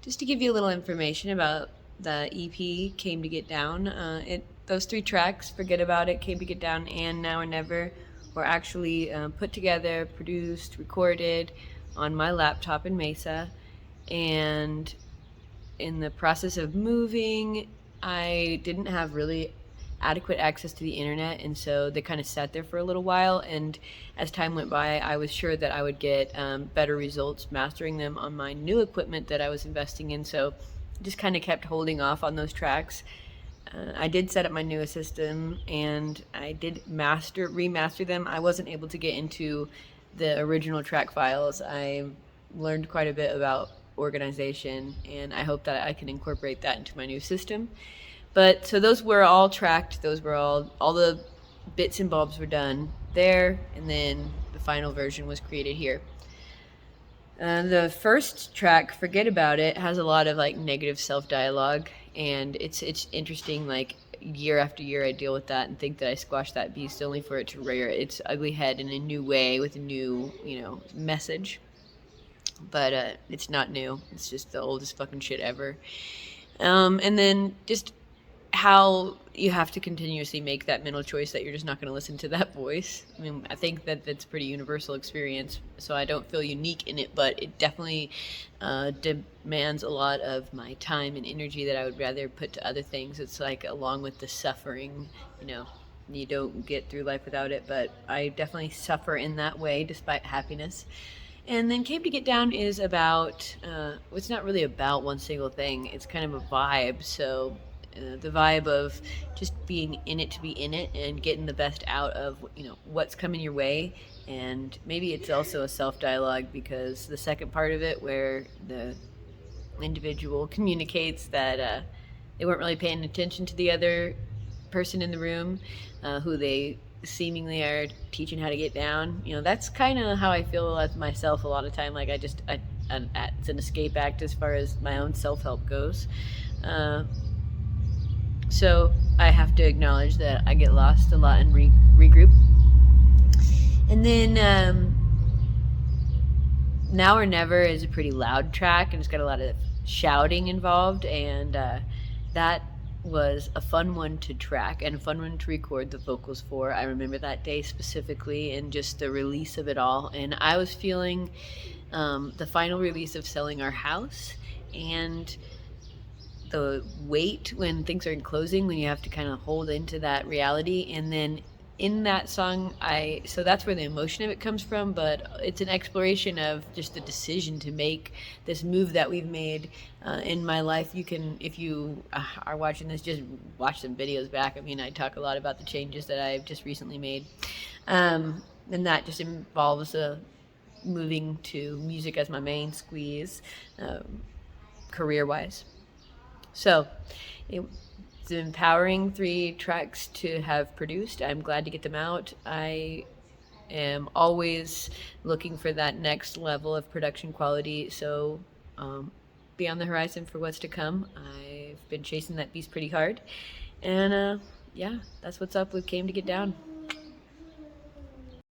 Just to give you a little information about the EP, Came to Get Down, those 3 tracks, Forget About It, Came to Get Down, and Now or Never, were actually put together, produced, recorded on my laptop in Mesa. And in the process of moving, I didn't have really adequate access to the internet, and so they kind of sat there for a little while. And as time went by, I was sure that I would get better results mastering them on my new equipment that I was investing in. So just kind of kept holding off on those tracks. I did set up my newest system, and I did remaster them. I wasn't able to get into the original track files. I learned quite a bit about organization, and I hope that I can incorporate that into my new system. But so those were all tracked. Those were all the bits and bobs were done there, and then the final version was created here. The first track, Forget About It, has a lot of like negative self-dialogue, and it's interesting. Like year after year, I deal with that and think that I squashed that beast, only for it to rear its ugly head in a new way with a new, message. But it's not new. It's just the oldest fucking shit ever. And then just how you have to continuously make that mental choice that you're just not going to listen to that voice. I mean, I think that that's a pretty universal experience, so I don't feel unique in it, but it definitely demands a lot of my time and energy that I would rather put to other things. It's like, along with the suffering, you don't get through life without it, but I definitely suffer in that way despite happiness. And then Came to Get Down is about, it's not really about one single thing. It's kind of a vibe. So the vibe of just being in it to be in it and getting the best out of, what's coming your way. And maybe it's also a self-dialogue, because the second part of it, where the individual communicates that they weren't really paying attention to the other person in the room, who they seemingly are teaching how to get down. That's kind of how I feel as myself a lot of time. Like it's an escape act as far as my own self-help goes. So I have to acknowledge that I get lost a lot and regroup. And then Now or Never is a pretty loud track, and it's got a lot of shouting involved, and that was a fun one to track and a fun one to record the vocals for. I remember that day specifically, and just the release of it all. And I was feeling the final release of Selling Our House, and the weight when things are in closing, when you have to kind of hold into that reality. And then in that song, so that's where the emotion of it comes from, but it's an exploration of just the decision to make this move that we've made in my life. You can, if you are watching this, just watch some videos back. I mean, I talk a lot about the changes that I've just recently made, and that just involves moving to music as my main squeeze, career-wise. So it's an empowering 3 tracks to have produced. I'm glad to get them out. I am always looking for that next level of production quality, so be on the horizon for what's to come. I've been chasing that beast pretty hard, and yeah, that's what's up with Came to Get Down.